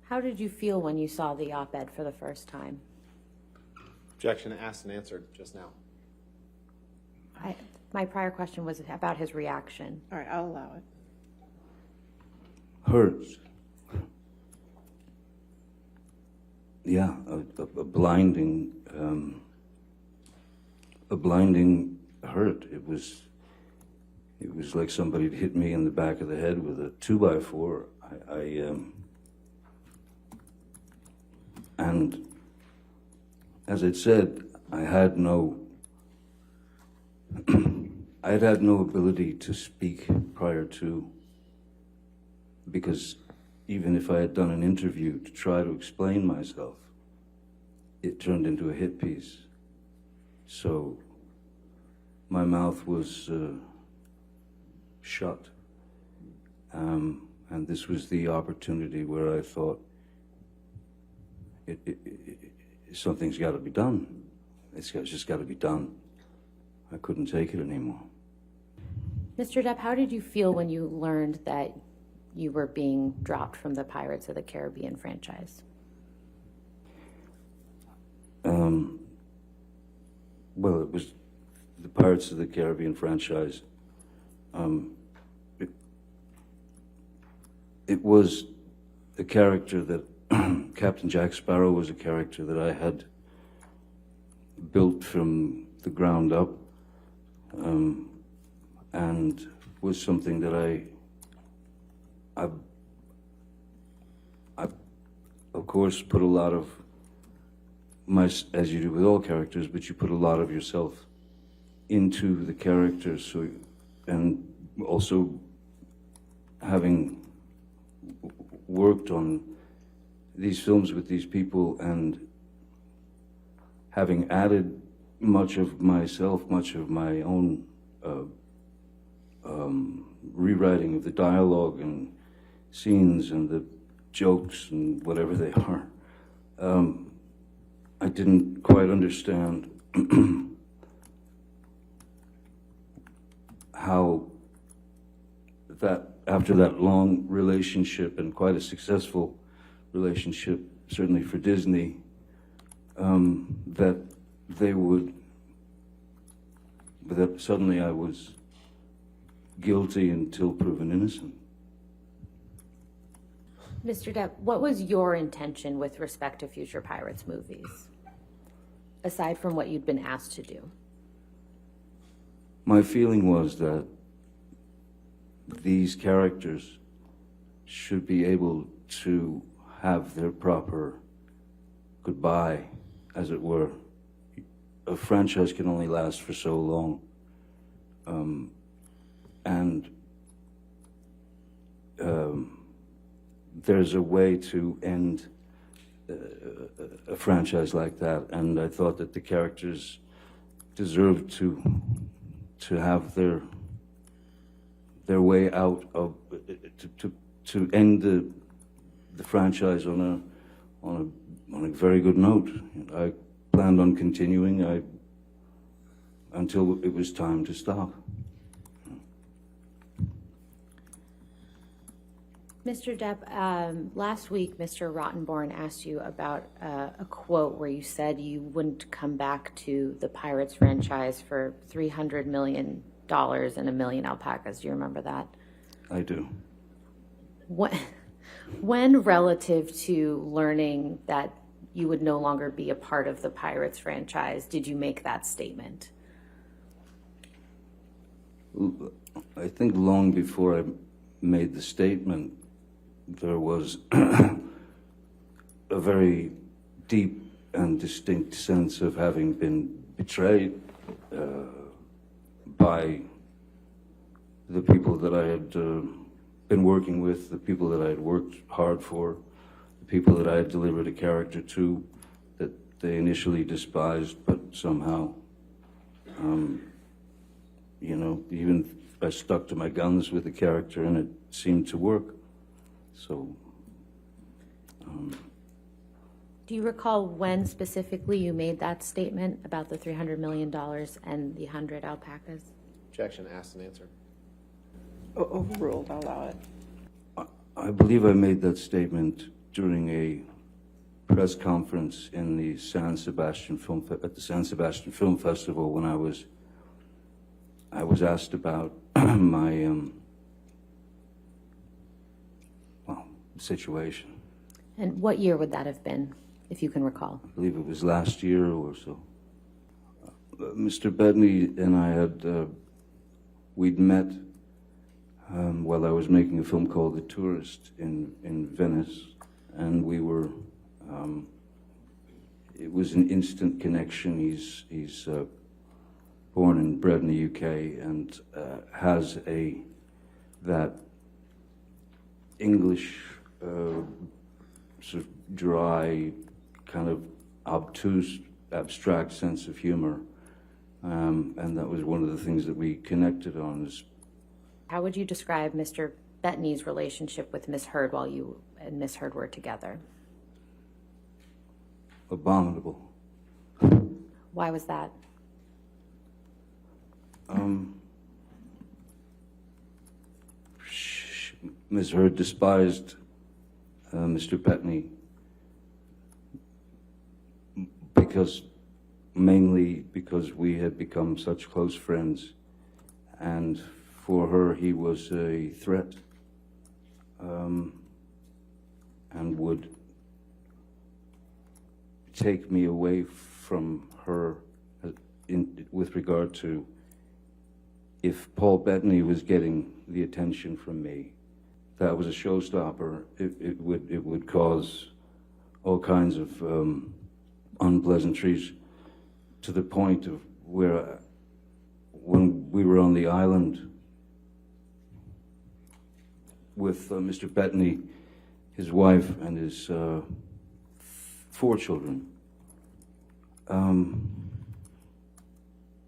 How did you feel when you saw the op-ed for the first time? Objection asked and answered just now. My prior question was about his reaction. All right, I'll allow it. Hurts. Yeah, a blinding hurt. It was like somebody had hit me in the back of the head with a 2x4. And as I said, I had no ability to speak prior to, because even if I had done an interview to try to explain myself, it turned into a hit piece. So my mouth was shut. And this was the opportunity where I thought, something's got to be done. It's just got to be done. I couldn't take it anymore. Mr. Depp, how did you feel when you learned that you were being dropped from the Pirates of the Caribbean franchise? Well, it was the Pirates of the Caribbean franchise. It was a character that Captain Jack Sparrow was a character that I had built from the ground up, and was something that I of course put a lot of as you do with all characters, but you put a lot of yourself into the character. So, and also having worked on these films with these people and having added much of myself, much of my own rewriting of the dialogue and scenes and the jokes and whatever they are, I didn't quite understand how that, after that long relationship and quite a successful relationship, certainly for Disney, that they would, that suddenly I was guilty until proven innocent. Mr. Depp, what was your intention with respect to future Pirates movies, aside from what you'd been asked to do? My feeling was that these characters should be able to have their proper goodbye, as it were. A franchise can only last for so long. There's a way to end a franchise like that, and I thought that the characters deserved to have their way out of, to end the franchise on a very good note. I planned on continuing until it was time to stop. Mr. Depp, last week, Mr. Rottenborn asked you about a quote where you said you wouldn't come back to the Pirates franchise for $300 million and 1,000,000 alpacas. Do you remember that? I do. When relative to learning that you would no longer be a part of the Pirates franchise, did you make that statement? I think long before I made the statement, there was a very deep and distinct sense of having been betrayed by the people that I had been working with, the people that I had worked hard for, the people that I had delivered a character to that they initially despised, but somehow, you know, even I stuck to my guns with the character and it seemed to work. So, do you recall when specifically you made that statement about the $300 million and the 100 alpacas? Objection asked and answered. Overruled, I'll allow it. I believe I made that statement during a press conference in the San Sebastian at the San Sebastian Film Festival when I was asked about my situation. And what year would that have been, if you can recall? I believe it was last year or so. Mr. Bettany and I had we'd met while I was making a film called The Tourist in Venice, and we were. It was an instant connection. He's born and bred in the UK and has that English sort of dry, kind of obtuse, abstract sense of humor, and that was one of the things that we connected on. How would you describe Mr. Bettany's relationship with Miss Heard while you and Miss Heard were together? Abominable. Why was that? Ms. Heard despised Mr. Bettany mainly because we had become such close friends, and for her he was a threat, and would take me away from her with regard to if Paul Bettany was getting the attention from me. That was a showstopper. It would cause all kinds of unpleasantries, to the point of where when we were on the island with Mr. Bettany, his wife, and his 4 children,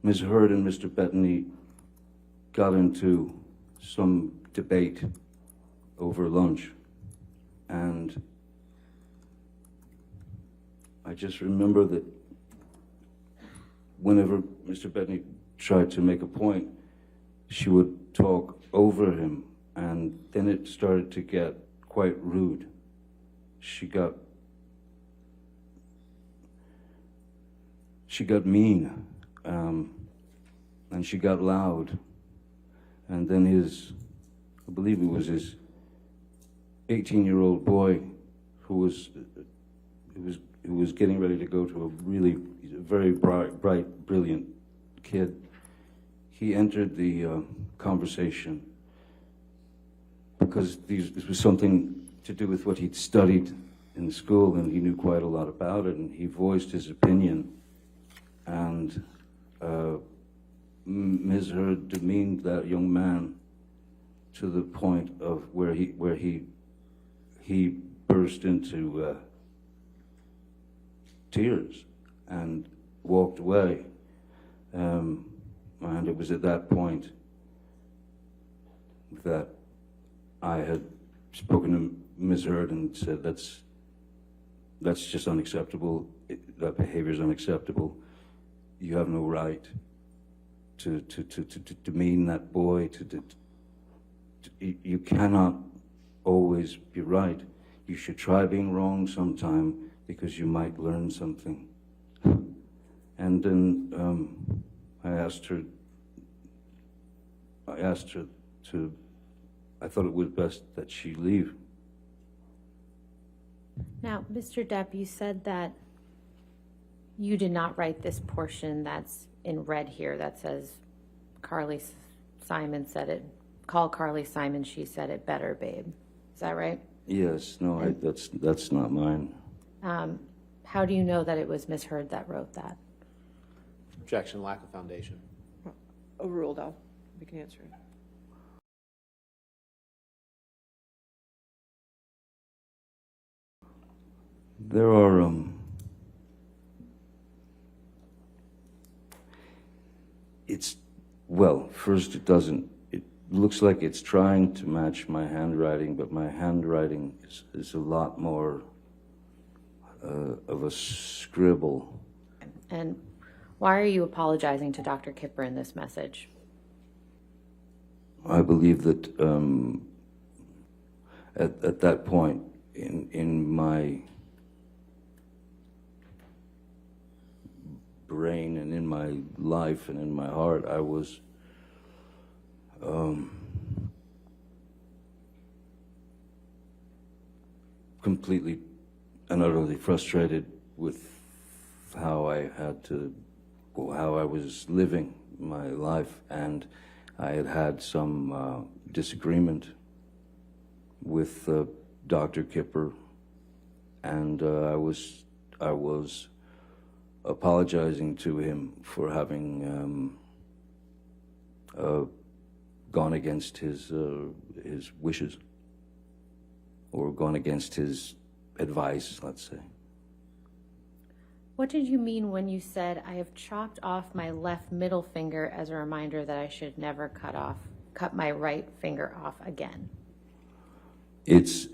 Ms. Heard and Mr. Bettany got into some debate over lunch, and I just remember that whenever Mr. Bettany tried to make a point, she would talk over him, and then it started to get quite rude. She got mean, and she got loud, and then I believe it was his 18-year-old boy who was getting ready to go to a very bright, brilliant kid. He entered the conversation because this was something to do with what he'd studied in school, and he knew quite a lot about it, and he voiced his opinion, and Ms. Heard demeaned that young man to the point of where he burst into tears and walked away. And it was at that point that I had spoken to Ms. Heard and said, that's just unacceptable. That behavior is unacceptable. You have no right to demean that boy. You cannot always be right. You should try being wrong sometime, because you might learn something. And then I asked her to, I thought it was best that she leave. Now, Mr. Depp, you said that you did not write this portion that's in red here that says Carly Simon said it. Call Carly Simon, she said it better, babe. Is that right? Yes, no, that's not mine. How do you know that it was Miss Heard that wrote that? Objection, lack of foundation. Overruled, we can answer it. There are first it looks like it's trying to match my handwriting, but my handwriting is a lot more of a scribble. And why are you apologizing to Dr. Kipper in this message? I believe that at that point, in my brain and in my life and in my heart, I was completely and utterly frustrated with how I was living my life, and I had had some disagreement with Dr. Kipper, and I was apologizing to him for having gone against his wishes, or gone against his advice, let's say. What did you mean when you said, I have chopped off my left middle finger as a reminder that I should never cut my right finger off again? It's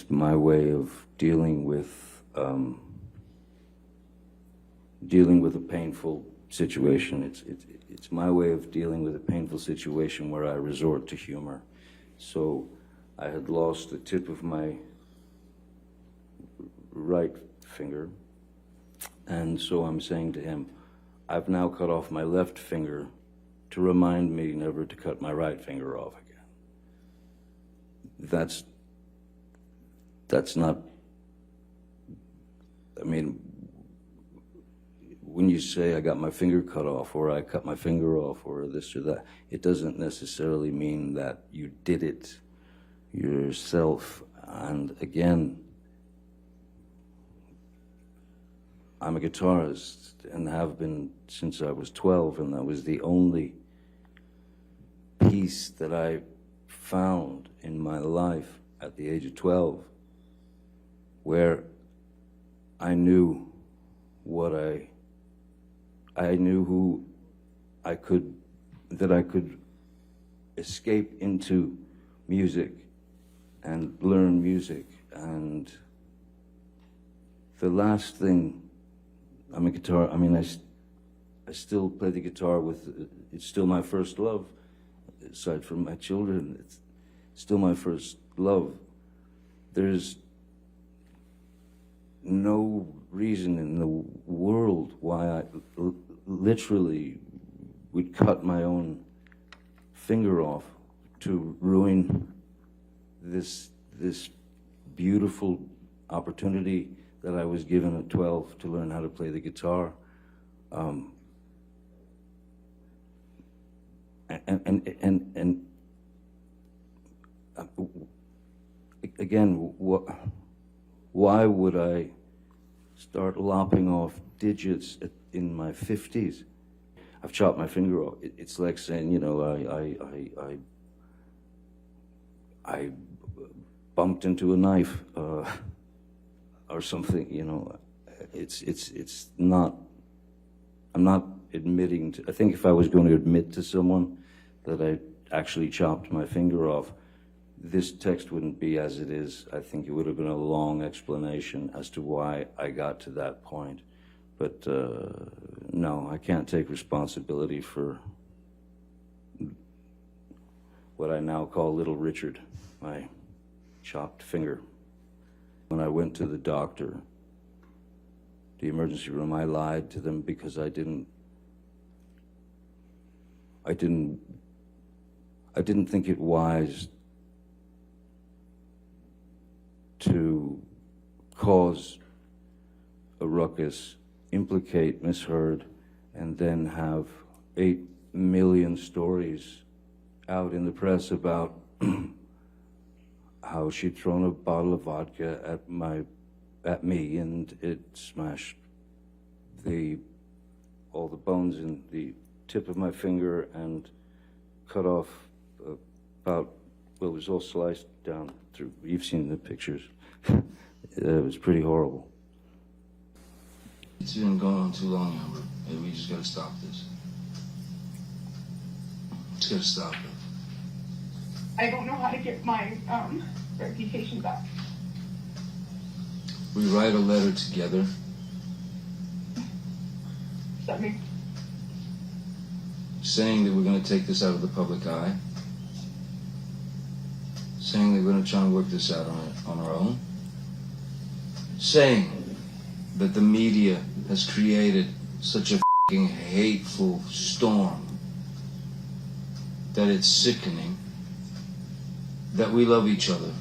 my way of dealing with a painful situation. It's my way of dealing with a painful situation where I resort to humor. So I had lost the tip of my right finger, and so I'm saying to him, I've now cut off my left finger to remind me never to cut my right finger off again. That's not, I mean, when you say I got my finger cut off, or I cut my finger off, or this or that, it doesn't necessarily mean that you did it yourself. And again, I'm a guitarist and have been since I was 12, and that was the only peace that I found in my life at the age of 12, where I knew I knew who I could escape into music and learn music. And the last thing, I'm a guitar, I mean, I still play the guitar with, it's still my first love, aside from my children, it's still my first love. There's no reason in the world why I literally would cut my own finger off to ruin this beautiful opportunity that I was given at 12 to learn how to play the guitar. Again, why would I start lopping off digits in my 50s? I've chopped my finger off. It's like saying, you know, I bumped into a knife or something. You know, it's not. I'm not admitting to. I think if I was going to admit to someone that I actually chopped my finger off, this text wouldn't be as it is. I think it would have been a long explanation as to why I got to that point. But no, I can't take responsibility for what I now call Little Richard, my chopped finger. When I went to the doctor, the emergency room, I lied to them because I didn't think it wise to cause a ruckus, implicate Miss Heard, and then have 8 million stories out in the press about how she'd thrown a bottle of vodka at me, and it smashed all the bones in the tip of my finger and cut off about, well, it was all sliced down through. You've seen the pictures. It was pretty horrible. It's been going on too long, Amber. Maybe we just gotta stop this. Just gotta stop it. I don't know how to get my reputation back. We write a letter together. Does that mean? Saying that we're gonna take this out of the public eye. Saying that we're gonna try and work this out on our own. saying that the media has created such a fucking hateful storm that it's sickening, that we love each other,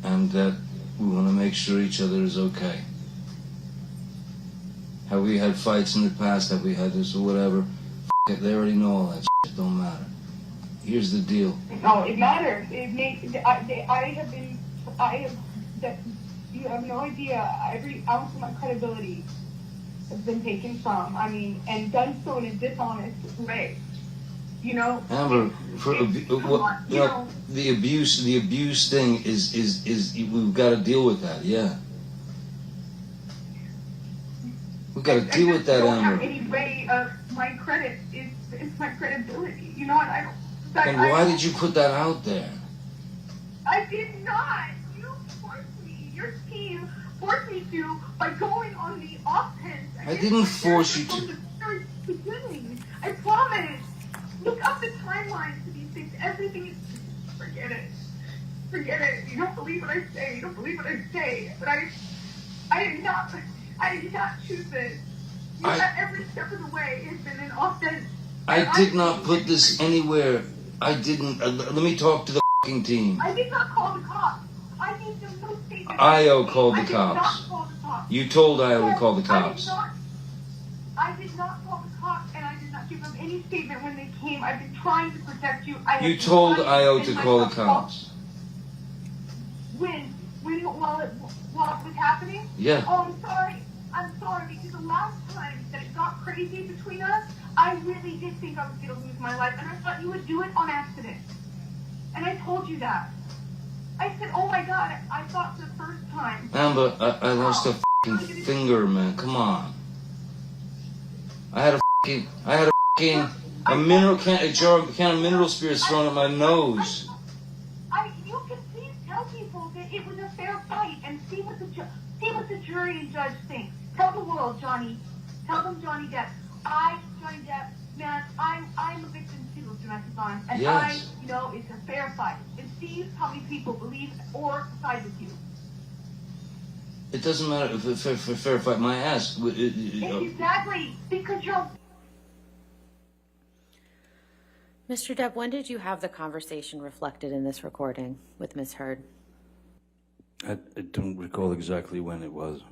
and that we want to make sure each other is okay. Have we had fights in the past? Have we had this or whatever? F it, they already know all that shit. Don't matter. Here's the deal. No, it matters. It makes. That you have no idea. Every ounce of my credibility has been taken from. I mean, and done so in a dishonest way. You know. Amber, the abuse thing is we've got to deal with that. Yeah. We've got to deal with that, I don't have Amber. any way of my credit is my credibility. You know what? And why did you put that out there? I did not. You forced me. Your team forced me to by going on the offense. I didn't force you to. From the very beginning. I promise. Look up the timelines to these things. Everything is. Forget it. Forget it. You don't believe what I say. You don't believe what I say. But I did not choose this. Every step of the way has been an offense. I did not put this anywhere. I didn't. Let me talk to the fucking team. I did not call the cops. I gave them no statement. IO called the I did cops. not call the cops. You told IO to call the cops. I did not call the cops, and I did not give them any statement when they came. I've been trying to protect you. You told IO to call the cops. While it was happening? Yeah. Oh, I'm sorry. I'm sorry, because the last time that it got crazy between us, I really did think I was going to lose my life, and I thought you would do it on accident. And I told you that. I said, oh my God, I thought the first time. Amber, I lost a fucking finger, man. Come on. I had a mineral can of mineral spirits thrown at my nose. You can please tell people that it was a fair fight and see what the jury and judge think. Tell the world, Johnny. Tell them Johnny Depp. Johnny Depp, man, I'm a victim too of domestic violence, and Yes. it's a fair fight. And see how many people believe or side with you. It doesn't matter if it's fair fight my ass. Exactly, because you're. Mr. Depp, when did you have the conversation reflected in this recording with Ms. Heard? I don't recall exactly when it was.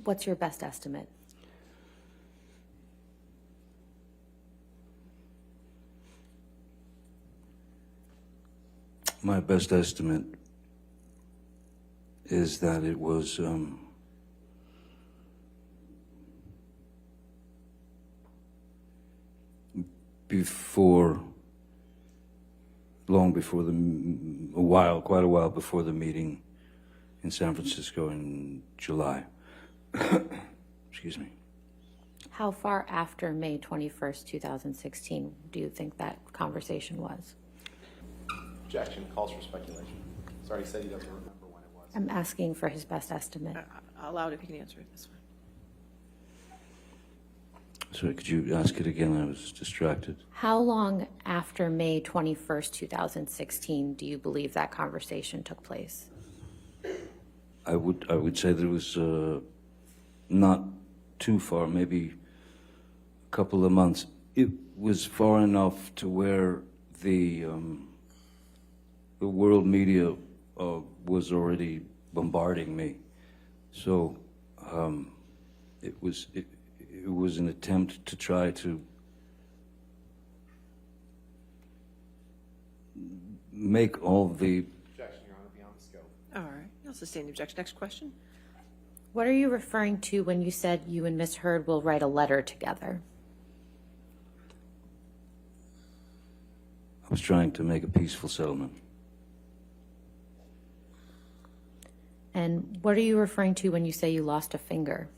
What's your best estimate? My best estimate is that it was quite a while before the meeting in San Francisco in July. Excuse me. How far after May 21st, 2016 do you think that conversation was? Objection, calls for speculation. He's already said he doesn't remember when it was. I'm asking for his best estimate. I'll allow it if you can answer it. That's fine. Sorry, could you ask it again? I was distracted. How long after May 21st, 2016 do you believe that conversation took place? I would say that it was not too far, maybe a couple of months. It was far enough to where the world media was already bombarding me. So it was an attempt to try to make all the Objection, Your Honor, beyond the scope. All right. I'll sustain the objection. Next question. What are you referring to when you said you and Ms. Heard will write a letter together? I was trying to make a peaceful settlement. And what are you referring to when you say you lost a finger?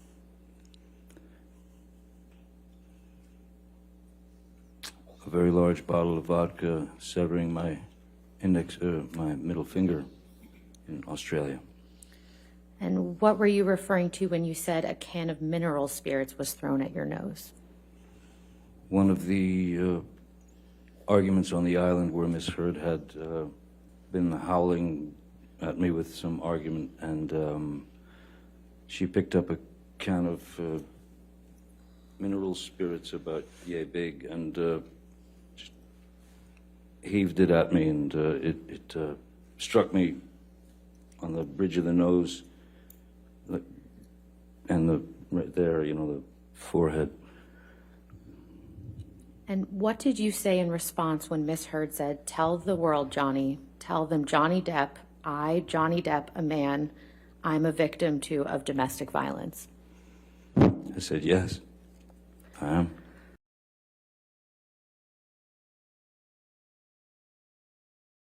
A very large bottle of vodka severing my my middle finger in Australia. And what were you referring to when you said a can of mineral spirits was thrown at your nose? One of the arguments on the island where Miss Heard had been howling at me with some argument, and she picked up a can of mineral spirits about yay big and just heaved it at me, and it struck me on the bridge of the nose and right there, the forehead. And what did you say in response when Miss Heard said, "Tell the world, Johnny, tell them Johnny Depp, Johnny Depp, a man, I'm a victim too of domestic violence"? I said, yes, I am.